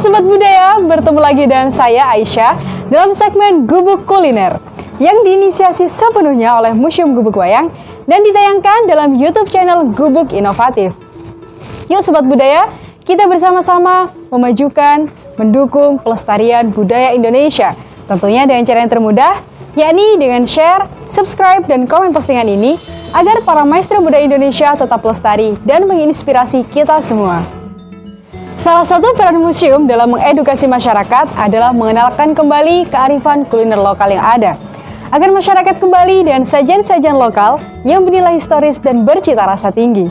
Sobat Budaya, bertemu lagi dengan saya Aisyah dalam segmen Gubuk Kuliner yang diinisiasi sepenuhnya oleh Museum Gubuk Wayang dan ditayangkan dalam YouTube channel Gubuk Inovatif. Yuk Sobat Budaya, kita bersama-sama memajukan, mendukung pelestarian budaya Indonesia. Tentunya dengan cara yang termudah, yakni dengan share, subscribe, dan komen postingan ini agar para maestro budaya Indonesia tetap lestari dan menginspirasi kita semua. Salah satu peran museum dalam mengedukasi masyarakat adalah mengenalkan kembali kearifan kuliner lokal yang ada, agar masyarakat kembali dengan sajian-sajian lokal yang bernilai historis dan bercita rasa tinggi.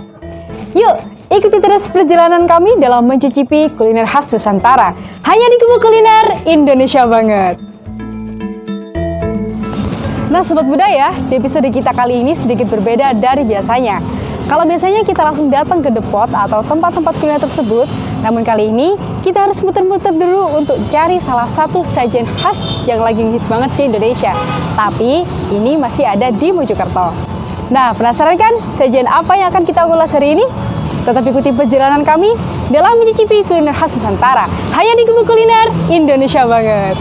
Yuk, ikuti terus perjalanan kami dalam mencicipi kuliner khas Nusantara, hanya di Gubuk Kuliner Indonesia banget. Nah Sobat Budaya, di episode kita kali ini sedikit berbeda dari biasanya. Kalau biasanya kita langsung datang ke depot atau tempat-tempat kuliner tersebut, namun kali ini kita harus muter-muter dulu untuk cari salah satu sajian khas yang lagi hits banget di Indonesia. Tapi ini masih ada di Mojokerto. Nah, penasaran kan sajian apa yang akan kita ulas hari ini? Tetap ikuti perjalanan kami dalam mencicipi kuliner khas Nusantara, hanya di Gubuk Kuliner Indonesia banget.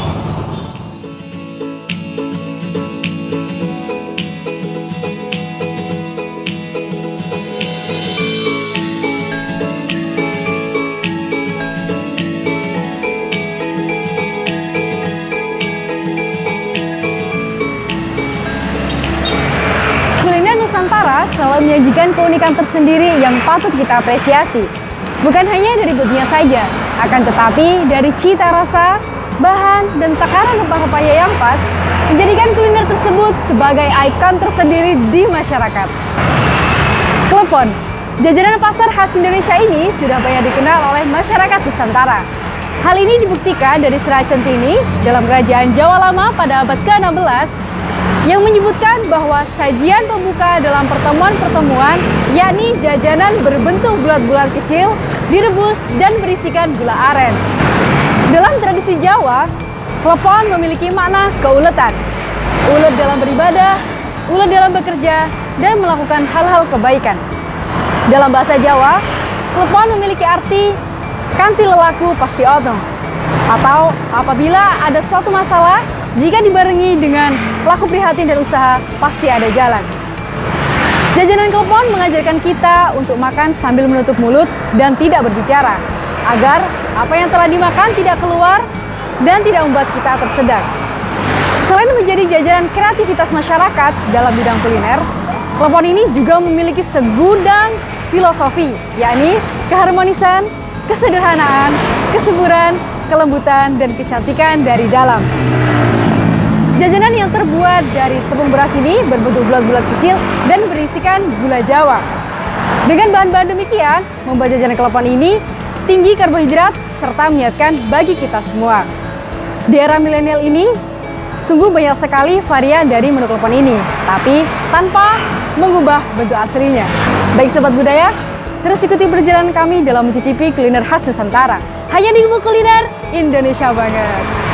Nusantara selalu menyajikan keunikan tersendiri yang patut kita apresiasi. Bukan hanya dari bentuknya saja, akan tetapi dari cita rasa, bahan, dan takaran rempah-rempahnya yang pas, menjadikan kuliner tersebut sebagai ikon tersendiri di masyarakat. Klepon, jajanan pasar khas Indonesia ini sudah banyak dikenal oleh masyarakat Nusantara. Hal ini dibuktikan dari Serat Centini dalam Kerajaan Jawa Lama pada abad ke-16 yang menyebutkan bahwa sajian pembuka dalam pertemuan-pertemuan yakni jajanan berbentuk bulat-bulat kecil, direbus dan berisikan gula aren. Dalam tradisi Jawa, klepon memiliki makna keuletan. Ulet dalam beribadah, ulet dalam bekerja, dan melakukan hal-hal kebaikan. Dalam bahasa Jawa, klepon memiliki arti kanthi lelaku pasti ono, atau apabila ada suatu masalah, jika dibarengi dengan laku prihatin dan usaha, pasti ada jalan. Jajanan klepon mengajarkan kita untuk makan sambil menutup mulut dan tidak berbicara, agar apa yang telah dimakan tidak keluar dan tidak membuat kita tersedak. Selain menjadi jajanan kreativitas masyarakat dalam bidang kuliner, klepon ini juga memiliki segudang filosofi, yakni keharmonisan, kesederhanaan, kesuburan, kelembutan, dan kecantikan dari dalam. Jajanan yang terbuat dari tepung beras ini berbentuk bulat-bulat kecil dan berisikan gula Jawa. Dengan bahan-bahan demikian, membuat jajanan klepon ini tinggi karbohidrat serta menyehatkan bagi kita semua. Di era milenial ini, sungguh banyak sekali varian dari menu klepon ini, tapi tanpa mengubah bentuk aslinya. Baik Sobat Budaya, terus ikuti perjalanan kami dalam mencicipi kuliner khas Nusantara, hanya di Gubuk Kuliner Indonesia banget.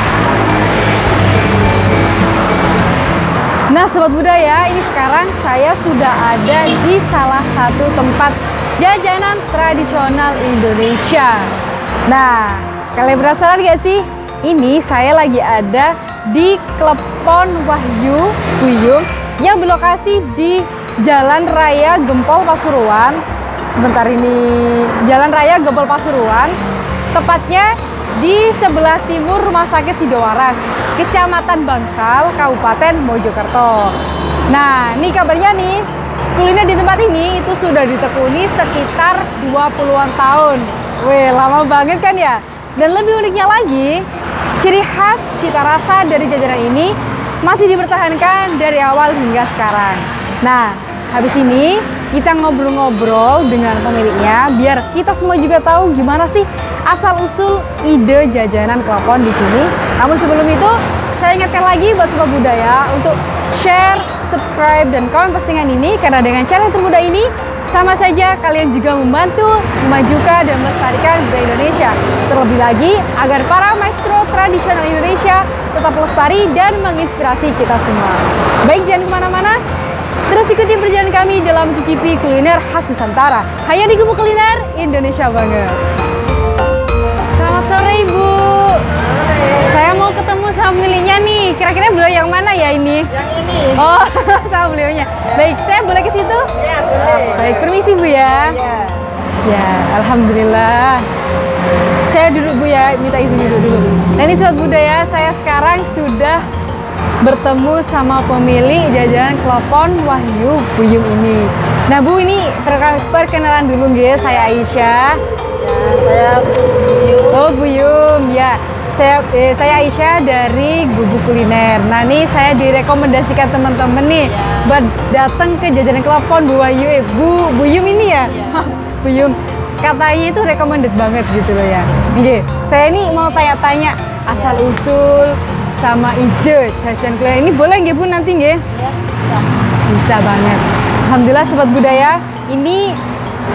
Nah Sobat Budaya, ini sekarang saya sudah ada di salah satu tempat jajanan tradisional Indonesia. Nah, kalian penasaran gak sih? Ini saya lagi ada di Klepon Wahyu Wiyung yang berlokasi di Jalan Raya Gempol Pasuruan. Sebentar, ini Jalan Raya Gempol Pasuruan, tepatnya di sebelah timur Rumah Sakit Sidowaras, Kecamatan Bangsal, Kabupaten Mojokerto. Nah, ini kabarnya nih, kuliner di tempat ini itu sudah ditekuni sekitar 20-an tahun. Wih, lama banget kan ya? Dan lebih uniknya lagi, ciri khas cita rasa dari jajanan ini masih dipertahankan dari awal hingga sekarang. Nah, habis ini kita ngobrol-ngobrol dengan pemiliknya biar kita semua juga tahu gimana sih asal-usul ide jajanan klepon di sini. Namun sebelum itu, saya ingatkan lagi buat Sobat Budaya untuk share, subscribe, dan komen postingan ini, karena dengan cara yang termudah ini, sama saja kalian juga membantu memajukan dan melestarikan budaya Indonesia. Terlebih lagi, agar para maestro tradisional Indonesia tetap lestari dan menginspirasi kita semua. Baik, jangan kemana-mana, terus ikuti perjalanan kami dalam mencicipi kuliner khas Nusantara, hanya di Gubuk Kuliner Indonesia banget. Selamat sore Ibu. sama beliaunya. Baik, saya boleh ke situ? Ya, boleh. Baik, permisi Bu ya. Iya. Ya, alhamdulillah. Saya duduk Bu ya, minta izin dulu. Nah ini Sobat Budaya, saya sekarang sudah bertemu sama pemilik jajanan Klepon Wahyu Buyum ini. Nah Bu, ini perkenalan dulu nggih, saya Aisyah. Ya, saya Buyum. Oh Buyum, ya. Saya Aisyah dari Gubuk Kuliner. Nah nih saya direkomendasikan teman-teman nih buat datang ke jajanan Klepon Bu Wahyu, Bu Buyum ini ya. Buyum, katanya itu recommended banget gitu loh ya. Oke, saya ini mau tanya-tanya asal usul sama ide jajan kuliner ini boleh nggih Bu nanti nggih? Ya, bisa. Bisa banget. Alhamdulillah Sobat Budaya, ini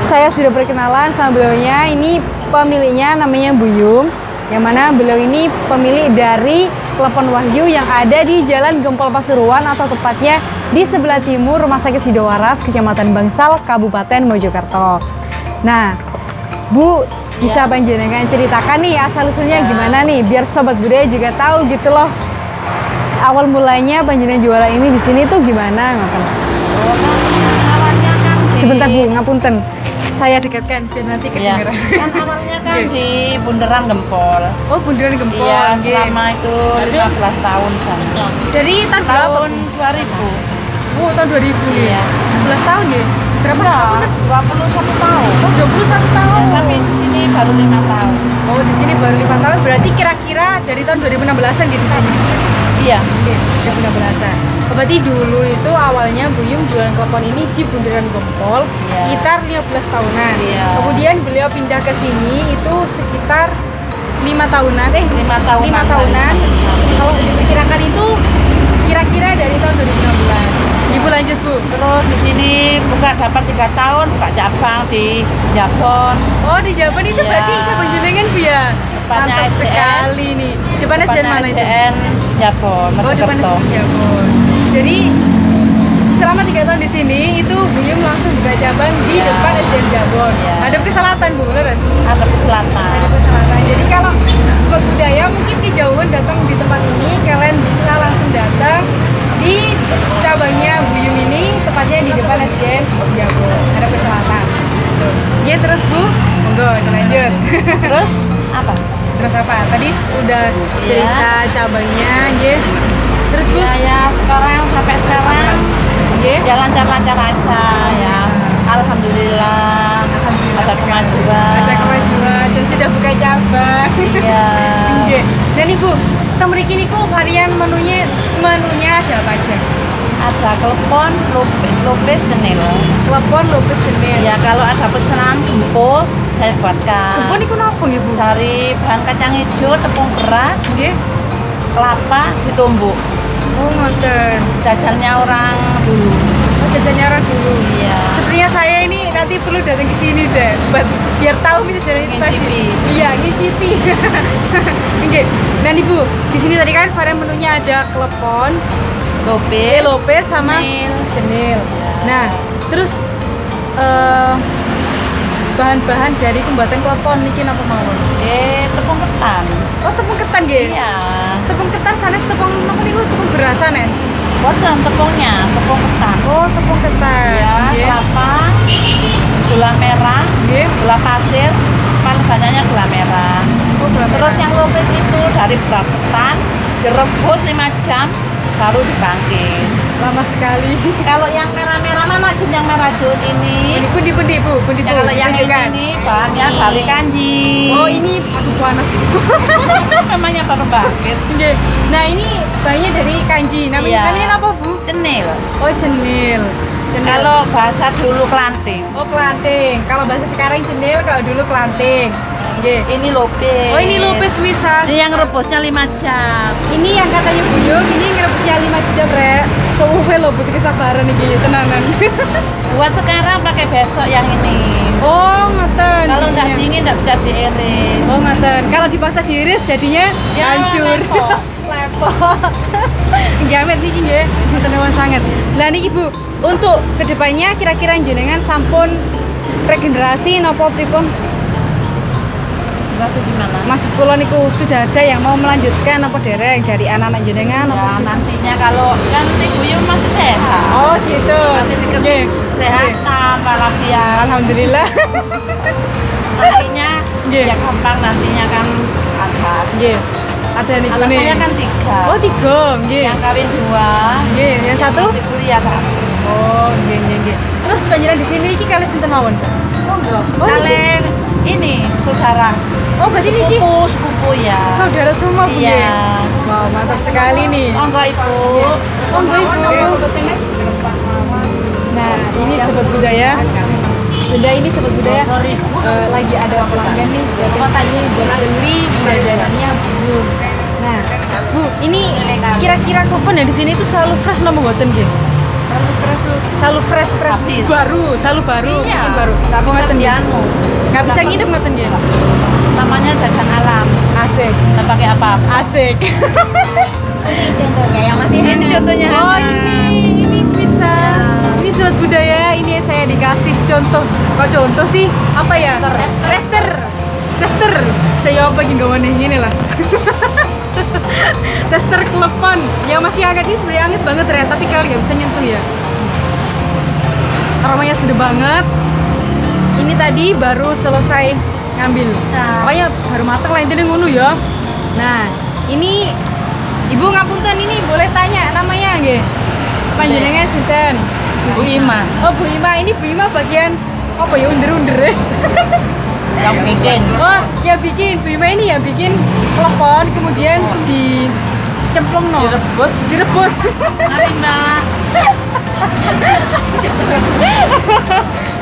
saya sudah berkenalan sama beliaunya. Ini pemiliknya namanya Buyum, yang mana beliau ini pemilik dari Klepon Wahyu yang ada di Jalan Gempol Pasuruan atau tepatnya di sebelah timur Rumah Sakit Sidowaras, Kecamatan Bangsal, Kabupaten Mojokerto. Nah, Bu, bisa panjenengan ceritakan nih asal usulnya gimana nih biar Sobat Budaya juga tahu gitu loh. Awal mulanya panjenengan jualan ini di sini tuh gimana? Awalnya kan di... Sebentar Bu, ngapunten. Saya dekatkan biar nanti Iya. kedengeran. Kan awalnya kan di Bundaran Gempol. Oh, Bundaran Gempol. Iya, nggih. selama itu 15 tahun sana. Dari tahun berapa? Tahun 2000. Bu, tahun 2000 Iya. 11 tahun ya? Berapa? Enggak, 21 tahun. Oh, 21 tahun. Ya, tapi di sini baru 5 tahun. Oh, di sini baru 5 tahun. Berarti kira-kira dari tahun 2016-an gitu di sini. Iya. Oke, 2016-an. Berarti dulu itu awalnya Buyum jualan klepon ini di Bundaran Gempol Iya. sekitar 15 tahunan. Iya. Kemudian beliau pindah ke sini itu sekitar 5 tahunan. 5 tahunan. 5 tahunan. sampai sekarang. Kalau diperkirakan itu kira-kira dari tahun 2016. Ibu lanjut Bu. Terus di sini buka dapat 3 tahun, buka cabang di Jabon. Oh di Japan itu Iya. berarti cabang jenengan Bu ya? Depannya Mantap SDN. sekali nih. Depan SDN mana itu? SDN Jabon, Oh depan Mojokerto. SDN Jabon. Jadi selama 3 tahun di sini itu Buyum langsung buka cabang di Iya. depan SDN Jabon. Iya. Hadap ke selatan Bu, lurus. Ada ke selatan. Hadap ke selatan. Jadi kalau Sobat Budaya mungkin kejauhan datang di tempat ini, kalian bisa langsung datang di cabangnya Buyum ini, tepatnya di depan SDN Jabon. Hadap ke selatan. Ya terus Bu, monggo lanjut. Terus apa? Terus apa? Tadi udah cerita cabangnya, nggih. Terus Bu, Ya sekarang sampai sekarang nggih. ya lancar-lancar aja ya. Alhamdulillah. Ada kemajuan. Ada kemajuan dan sudah buka cabang. Iya. Nggih. Dan Ibu, kita mriki niku varian menunya ada apa aja? Ada klepon, lupis, cenil. Klepon, lupis, jenil. Ya kalau ada pesanan gempol saya buatkan. Klepon niku napa nggih Bu? Dari bahan kacang hijau, tepung beras, Nggih. kelapa ditumbuk. Oh, ngoten. Jajannya orang dulu. Oh, jajannya orang dulu. Iya. Sepertinya saya ini nanti perlu datang ke sini deh, biar tahu ini jajanan itu tadi. Ngicipi. Iya, ngicipi. Oke. Dan Ibu, di sini tadi kan varian menunya ada klepon, Lupis, lopes sama cenil. cenil. Ya. Nah, terus bahan-bahan dari pembuatan klepon niki napa mawon? Tepung ketan. Oh, tepung ketan nggih. Iya. Tepung ketan sanes tepung napa niku tepung beras sanes. Boten tepungnya, tepung ketan. Oh, tepung ketan. Ya, Nggih. kelapa, gula merah, Nggih. gula pasir, paling banyaknya gula merah. Oh, berapa? Terus yang lupis itu dari beras ketan, direbus 5 jam, baru dibangkit. lama sekali. Kalau yang merah-merah mana Jun, yang merah Jun ini? Ini pundi Bu, pundi Ya, Bu. kalau yang Tunjukkan. ini bahannya dari kanji. Oh, ini aduh panas. Memangnya baru bangkit. Nggih. Nah, ini bahannya dari kanji. Namanya Iya. namanya apa, Bu? Cenil. Oh, cenil. Cenil. Kalau bahasa dulu kelanting. Oh, kelanting. Kalau bahasa sekarang cenil, kalau dulu kelanting. Nggih. Ini lupis. Oh, ini lupis bisa. Ini yang rebusnya 5 jam. Ini yang katanya Buyum, ini ngerebusnya 5 jam, Rek. Suwe lho butuh kesabaran iki tenanan. Buat sekarang pakai besok yang ini. Oh, ngoten. Kalau udah Ininya. dingin nggak bisa diiris. Oh, ngoten. Kalau dipaksa diiris jadinya Ya, hancur. lepo. Lepo. Gamet niki nggih. Ngoten nuwun sanget. Lah niki Bu, untuk kedepannya kira-kira jenengan sampun regenerasi napa pripun? Maksud gimana? Maksud kula niku sudah ada yang mau melanjutkan apa dereng dari anak-anak jenengan Ya apa? nantinya kalau kan ibu Yum masih sehat. Oh gitu. Masih Nggih. kesehatan walafiat. Alhamdulillah. Nantinya Nggih. ya gampang nantinya kan ada. Nggih. Ada niku Anak nih. saya kan 3. Oh 3, nggih. Yang kawin 2. Nggih, yang satu? masih kuliah 1. Oh, nggih nggih nggih. Terus panjenengan di sini iki kalih sinten mawon? Kalian ini saudara. Oh, berarti niki Sepupu ya. saudara semua Bu Iya. nggih? Wow, mantap sekali nih. Monggo Ibu. Monggo Ibu. Nah, ini sobat budaya. Bunda ini sobat budaya lagi ada pelanggan nih, jadi tanya beli jajanannya Bu. Nah, Bu, ini kira-kira kupon ya di sini itu selalu fresh nomor mboten nggih? Selalu fresh Habis. baru, selalu baru, Iya. bikin baru. Nggak bisa Ngoten nggih? dianu. Nggak bisa nginep ngoten nggih? Namanya jajan alam. Asik, Nggak pakai apa-apa. asik. Ini contohnya yang masih Ini contohnya Oh hangat. ini bisa. Ini sobat budaya, ini saya dikasih contoh. Kok contoh sih? Apa ya? Tester. Saya apa gini gawane ini lah. Tester klepon. Yang masih hangat ini sebenarnya hangat banget ya, tapi kalian nggak bisa nyentuh ya. Aromanya sedap banget. Ini tadi baru selesai ngambil. Nah. Pokoknya baru matang lah intinya ngono ya. Nah, ini Ibu ngapunten ini boleh tanya namanya nggih? Panjenengan sinten? Bu Ima. Oh, Bu Ima. Ini Bu Ima bagian apa ya under-under ya? Yang bikin. Oh, ya bikin. Bu Ima ini ya bikin klepon kemudian dicemplung no. Direbus. Mari Mbak.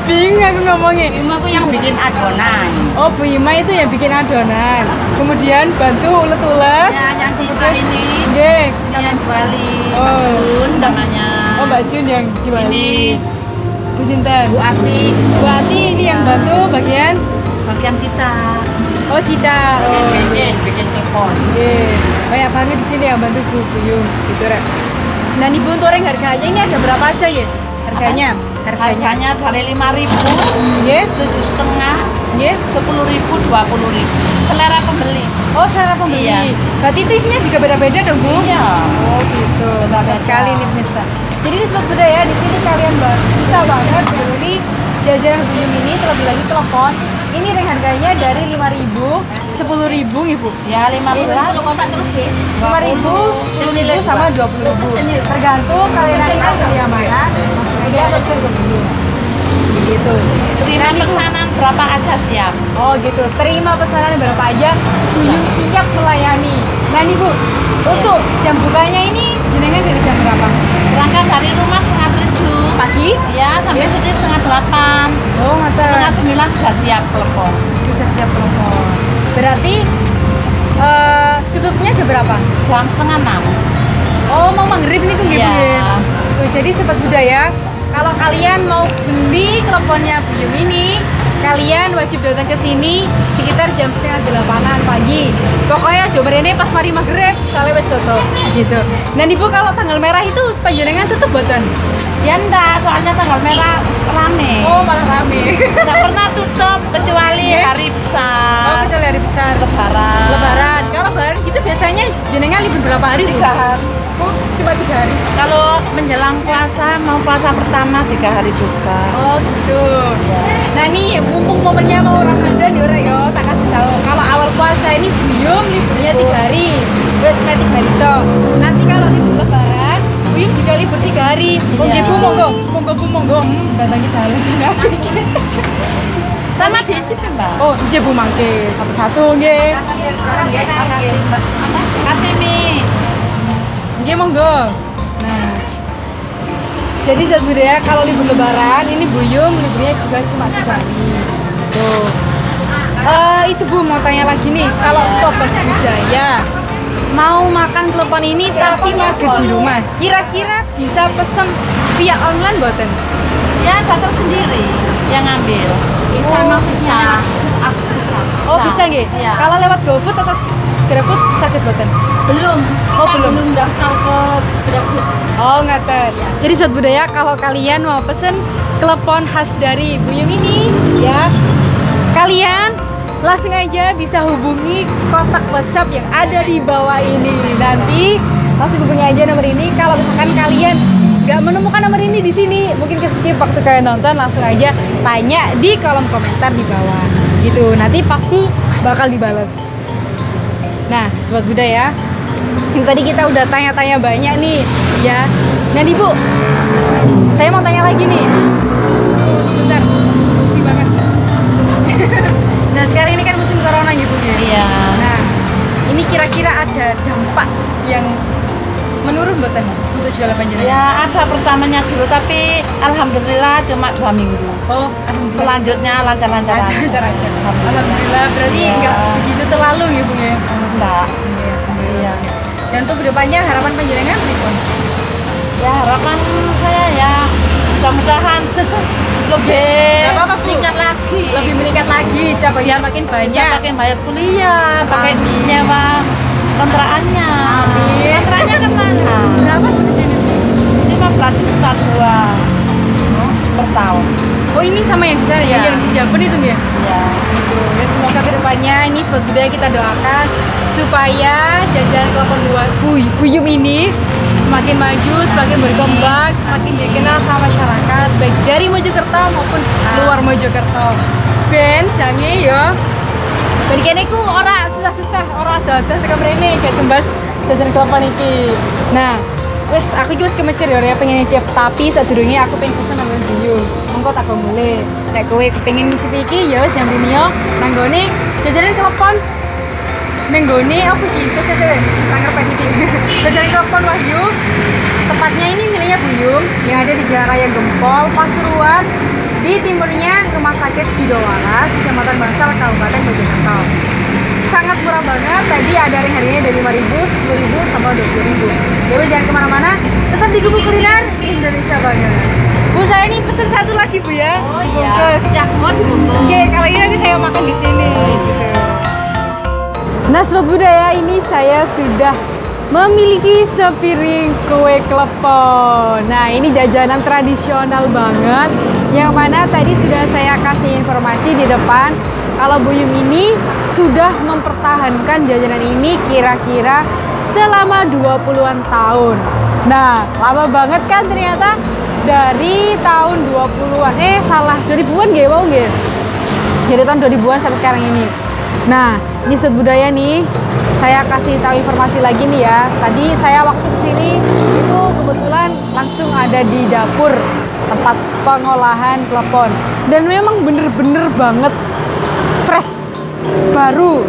Bingung aku ngomongnya. Ima aku yang bikin adonan. Oh, Bu Ima itu yang bikin adonan. Kemudian bantu ulet-ulet. Ya yang kita ini. Nggih. Yang juali. Oh. Mbak Jun namanya. Oh, Mbak Jun yang juali. Ini Bu Sinten. Bu Ati. Bu Ati ini yang bantu bagian Bagian kita. oh Cita. Oh, bikin telepon. Oke. Banyak banget di sini yang bantu Bu Buyung gitu Rek. Dan Ibu untuk orang harganya ini ada berapa aja ya? Harganya? Harganya dari 5.000, Nggih. 7,5, Nggih. 10.000, 20.000. Selera pembeli. Oh, secara pembeli. Iya. Berarti itu isinya juga beda-beda dong, Bu? Iya. Oh, gitu. Bagus Beda-beda. sekali nih pemirsa. Jadi di sobat budaya di sini kalian bisa banget beli jajanan Buyung ini terlebih lagi telepon. Ini ring harganya dari 5.000, 10.000 Ibu. Ya 15. kontak terus deh. 5.000, 10.000 sama 20.000. Tergantung kalian nanti mau beli yang mana. Maksudnya dia pesen ke Buyung. Gitu. Terima pesanan berapa aja siap. Oh gitu. Terima pesanan berapa aja, Buyung siap melayani. Nah nih Bu, untuk jam bukanya ini jenengan dari jam berapa? Berangkat dari rumah setengah 7 Pagi? ya sampai Iya. sini setengah 8. Oh Setengah ngoten. 9 sudah siap telepon. Sudah siap telepon. Berarti tutupnya jam berapa? Jam setengah 6. Oh mau maghrib nih tuh Iya. Tuh, jadi sobat budaya, kalau kalian mau beli teleponnya Buyung ini, kalian wajib datang ke sini sekitar jam setengah 8-an pagi. Pokoknya coba ini pas mari maghrib, soalnya wes tutup gitu. Dan Ibu kalau tanggal merah itu panjenengan tutup boten? Ya enggak, soalnya tanggal merah rame. Oh malah rame. Enggak pernah tutup kecuali hari Oh besar. kecuali hari besar. Lebaran. Lebaran. Kalau lebaran gitu biasanya jenengan libur berapa hari? Bu? 3 hari. Oh cuma 3 hari. Kalau menjelang puasa, mau puasa pertama 3 hari juga. Oh gitu. Nah nih mumpung momennya mau Ramadan ya Rek, yo tak kasih tahu. Kalau awal puasa ini Buyung liburnya 3 hari. Wes 3 hari toh. Nanti kalau libur lebaran Buyung juga libur 3 hari. Monggo Bu monggo. Monggo Bu monggo. Datangi dalan jenengan. Sama diintip ya, Mbak. Oh, nggih Bu mangke satu-satu nggih. Kasih mie. Nggih monggo. Nah. Jadi zat budaya kalau libur lebaran ini Buyung liburnya juga cuma 3 hari. Tuh. Itu Bu mau tanya lagi nih, kalau sobat budaya mau makan klepon ini tapi mager di rumah, kira-kira bisa pesen via online boten? Ya datang sendiri yang ngambil. Bisa Oh, maksudnya bisa. aku bisa. Oh bisa nggih? Iya. Kalau lewat GoFood atau GrabFood sakit boten? Belum. Oh, Kita belum. daftar ke GrabFood. Oh ngaten. Jadi zat budaya kalau kalian mau pesen klepon khas dari Buyung ini ya, kalian langsung aja bisa hubungi kontak WhatsApp yang ada di bawah ini. Nanti langsung hubungi aja nomor ini. Kalau misalkan kalian nggak menemukan nomor ini di sini, mungkin skip waktu kalian nonton, langsung aja tanya di kolom komentar di bawah. Gitu, nanti pasti bakal dibales. Nah, Sobat Buddha ya, yang tadi kita udah tanya-tanya banyak nih ya. Nah nih Bu, saya mau tanya lagi nih. Sebentar, pusing banget. Nah sekarang ini kan musim corona gitu ya. Iya. Nah ini kira-kira ada dampak yang menurun buatan untuk jualan panjenengan? Ya ada pertamanya dulu, tapi alhamdulillah cuma 2 minggu. Oh, Selanjutnya lancar-lancar lancar aja. Alhamdulillah, berarti Iya. nggak begitu terlalu ya Bu ya? Enggak. Iya. Dan untuk kedepannya harapan panjenengan apa? Ya harapan saya ya mudah-mudahan lebih Nggak apa-apa, Bu. meningkat lagi. Lebih meningkat lagi, cabangnya makin Bisa banyak. pakai bayar kuliah, pakai Amin. nyewa kontrakannya. Amin. Kontraknya kan mahal. Berapa di sini? 15 juta dua per tahun. Oh ini sama yang di sana ya, Iya. yang di Jabon itu ya? Ya. Gitu. Ya, semoga kedepannya ini Sobat Budaya kita doakan supaya jajanan kelapa Buyum ini semakin maju, semakin berkembang, semakin dikenal sama masyarakat baik dari Mojokerto maupun luar Mojokerto. Ben jange ya. Ben kene ku ora susah-susah, ora dadah tekan mrene kayak tembas jajanan kelapa niki. Nah, wes aku iki wis kemecer ya pengen nyicip, tapi sadurunge aku pengen pesen nang Buyum. Monggo tak mulai. Nek kowe kepengin nyicip iki ya wis nyambi yo nang gone jajanan klepon. Nang gone apa iki? Sese nang ngarep iki. Jajanan klepon Wahyu. Tepatnya ini miliknya Buyum yang ada di Jalan Raya Gempol, Pasuruan. Di timurnya Rumah Sakit Sidowaras, Kecamatan Bangsal, Kabupaten Mojokerto. Sangat murah banget, tadi ada ring harganya dari 5.000, 10.000, sama 20.000. Jadi jangan kemana-mana, tetap di Gubuk Kuliner Indonesia banget. Bu, saya ini pesen satu lagi Bu ya. Oh iya. Bungkus. Siap mau dibungkus. Oke, kalau ini nanti saya makan di sini. Nah, Sobat Budaya, ini saya sudah memiliki sepiring kue klepon. Nah, ini jajanan tradisional banget, yang mana tadi sudah saya kasih informasi di depan kalau Buyum ini sudah mempertahankan jajanan ini kira-kira selama 20-an tahun. Nah, lama banget kan ternyata, dari tahun 20-an. Salah, 2000-an nggih, wow nggih. Dari tahun 2000-an sampai sekarang ini. Nah, ini Sobat Budaya nih, saya kasih tahu informasi lagi nih ya. Tadi saya waktu kesini itu kebetulan langsung ada di dapur tempat pengolahan klepon, dan memang bener-bener banget fresh, baru,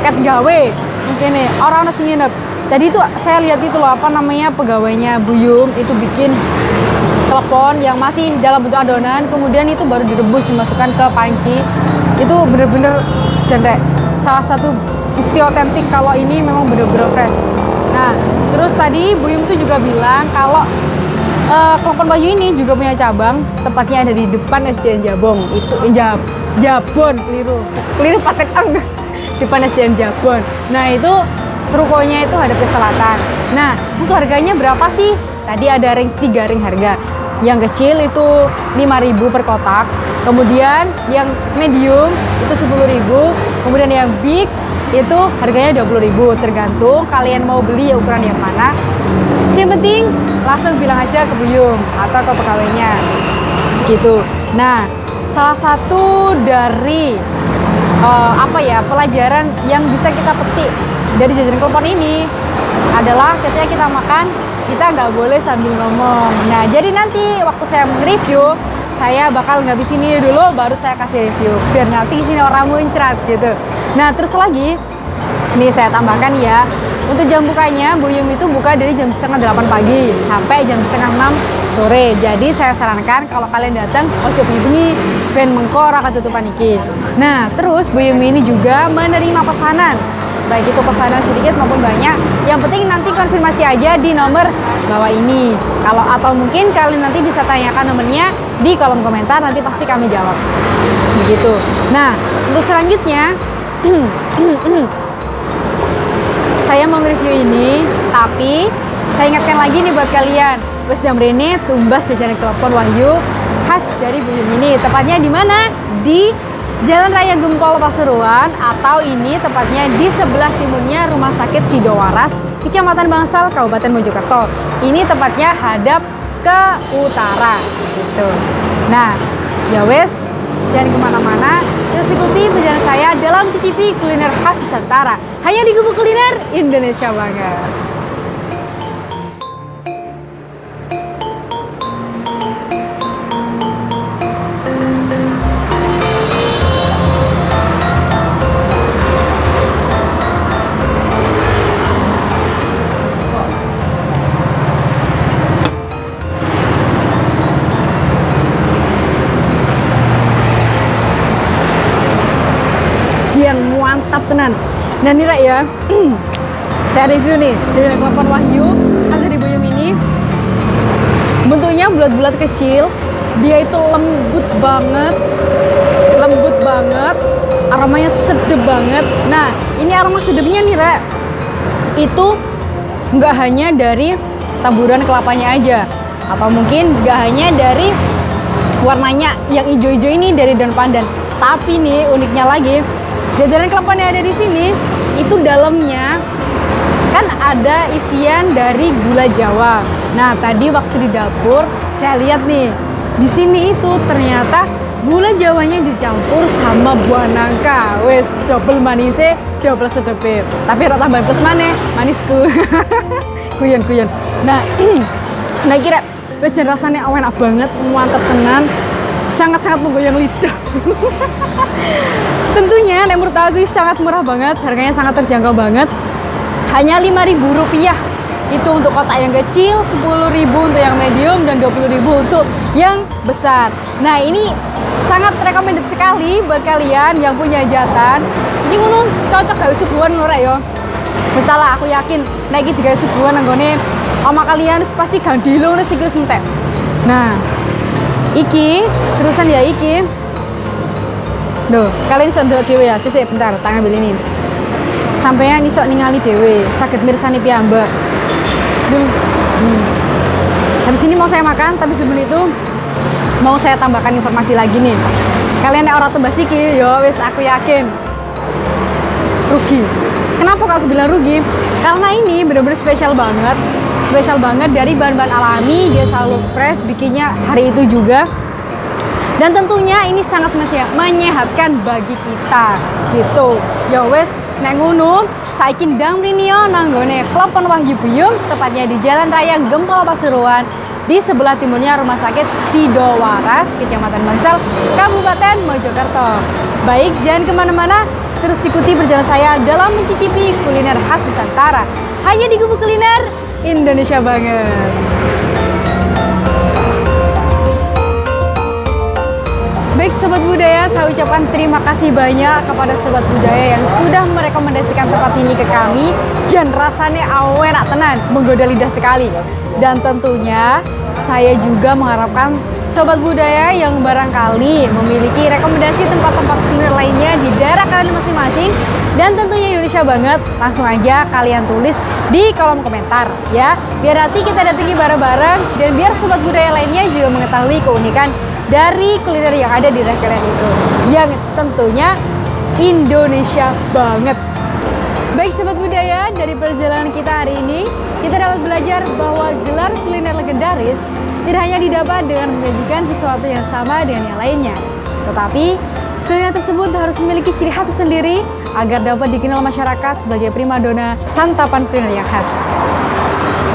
ket gawe. Mungkin nih orang nasi nginep. Tadi itu saya lihat itu loh, apa namanya, pegawainya Buyum itu bikin klepon yang masih dalam bentuk adonan, kemudian itu baru direbus dimasukkan ke panci. Itu bener-bener genre salah satu bukti otentik kalau ini memang bener-bener fresh. Nah, terus tadi Buyum itu juga bilang kalau klepon Wahyu ini juga punya cabang, tepatnya ada di depan SDN Jabong. Itu Jabon, keliru patek ang. Depan SDN Jabon. Nah, itu rukonya itu hadap ke selatan. Nah, untuk harganya berapa sih? Tadi ada 3 ring harga. Yang kecil itu 5.000 per kotak. Kemudian yang medium itu 10.000. Kemudian yang big itu harganya 20.000. Tergantung kalian mau beli ukuran yang mana. Yang penting langsung bilang aja ke Buyum atau ke pegawainya. Gitu. Nah, salah satu dari pelajaran yang bisa kita petik dari jajanan klepon ini adalah ketika kita makan, kita nggak boleh sambil ngomong. Nah, jadi nanti waktu saya review, saya bakal ngabisin ini dulu, baru saya kasih review, biar nanti sini orang muncrat gitu. Nah, terus lagi, ini saya tambahkan ya, untuk jam bukanya, Buyum itu buka dari jam setengah 8 pagi sampai jam setengah 6 sore. Jadi saya sarankan kalau kalian datang, ojo bengi ben mengko ora ketutupan iki. Nah, terus Buyum ini juga menerima pesanan, baik itu pesanan sedikit maupun banyak. Yang penting nanti konfirmasi aja di nomor bawah ini. Kalau atau mungkin kalian nanti bisa tanyakan nomornya di kolom komentar, nanti pasti kami jawab. Begitu. Nah, untuk selanjutnya saya mau nge-review ini, tapi saya ingatkan lagi nih buat kalian, wes damrene tumbas jajanan klepon Wahyu khas dari Buyum ini. Tepatnya di mana? Di Jalan Raya Gempol Pasuruan, atau ini tepatnya di sebelah timurnya Rumah Sakit Sidowaras, Kecamatan Bangsal, Kabupaten Mojokerto. Ini tepatnya hadap ke utara gitu. Nah, ya wes, jangan kemana-mana, terus ikuti perjalanan saya dalam cicipi kuliner khas Nusantara hanya di Gubuk Kuliner Indonesia banget. Yang mantap tenan. Nah nih Rek ya, saya review nih jajanan Klepon Wahyu khas dari Buyum ini. Bentuknya bulat-bulat kecil, dia itu lembut banget, aromanya sedap banget. Nah ini aroma sedapnya nih Rek, itu nggak hanya dari taburan kelapanya aja, atau mungkin nggak hanya dari warnanya yang hijau-hijau ini dari daun pandan, tapi nih uniknya lagi, jajanan Klepon yang ada di sini itu dalamnya kan ada isian dari gula Jawa. Nah, tadi waktu di dapur saya lihat nih, di sini itu ternyata gula Jawanya dicampur sama buah nangka. Wes double manisnya, double sedepe. Tapi rata tambah plus mana? Manisku. Kuyen. Nah, kira wes rasanya enak banget, mantap tenan. Sangat-sangat menggoyang lidah. Tentunya menurut aku sangat murah banget, harganya sangat terjangkau banget. Hanya Rp5.000 itu untuk kotak yang kecil, Rp10.000 untuk yang medium, dan Rp20.000 untuk yang besar. Nah ini sangat recommended sekali buat kalian yang punya hajatan. Ini ngono cocok gawe suguhan lho Rek yo. Wis lah aku yakin nek iki digawe suguhan nanggone oma kalian pasti gandilo wis iki wis entek. Nah, iki terusan ya iki. Duh, kalian iso ndelok dhewe ya. Sisik bentar, tak ambil ini. Sampeyan iso ningali dhewe, saged mirsani piyambak. Duh. Habis ini mau saya makan, tapi sebelum itu mau saya tambahkan informasi lagi nih. Kalian nek ora tembas iki, yo wis aku yakin rugi. Kenapa kok aku bilang rugi? Karena ini benar-benar spesial banget. Spesial banget dari bahan-bahan alami, dia selalu fresh, bikinnya hari itu juga. Dan tentunya ini sangat menyehatkan bagi kita gitu. Ya wes, nek ngono saiki ndang mrinio nanggone Klepon Wahyu Buyum, tepatnya di Jalan Raya Gempol Pasuruan, di sebelah timurnya Rumah Sakit Sidowaras, Kecamatan Bangsal, Kabupaten Mojokerto. Baik, jangan kemana-mana, terus ikuti perjalanan saya dalam mencicipi kuliner khas Nusantara hanya di Gubuk Kuliner Indonesia banget. Baik Sobat Budaya, saya ucapkan terima kasih banyak kepada Sobat Budaya yang sudah merekomendasikan tempat ini ke kami. Dan rasanya enak tenan, menggoda lidah sekali. Dan tentunya saya juga mengharapkan Sobat Budaya yang barangkali memiliki rekomendasi tempat-tempat kuliner lainnya di daerah kalian masing-masing, dan tentunya Indonesia banget, langsung aja kalian tulis di kolom komentar ya. Biar nanti kita datangi bareng-bareng, dan biar Sobat Budaya lainnya juga mengetahui keunikan dari kuliner yang ada di daerah kalian itu, yang tentunya Indonesia banget. Baik Sobat Budaya, dari perjalanan kita hari ini, kita dapat belajar bahwa gelar kuliner legendaris tidak hanya didapat dengan menyajikan sesuatu yang sama dengan yang lainnya, tetapi kuliner tersebut harus memiliki ciri khas sendiri agar dapat dikenal masyarakat sebagai primadona santapan kuliner yang khas.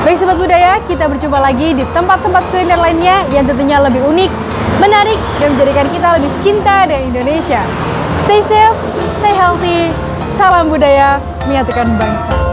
Baik Sobat Budaya, kita berjumpa lagi di tempat-tempat kuliner lainnya yang tentunya lebih unik, menarik, dan menjadikan kita lebih cinta dengan Indonesia. Stay safe, stay healthy, salam budaya, menyatukan bangsa.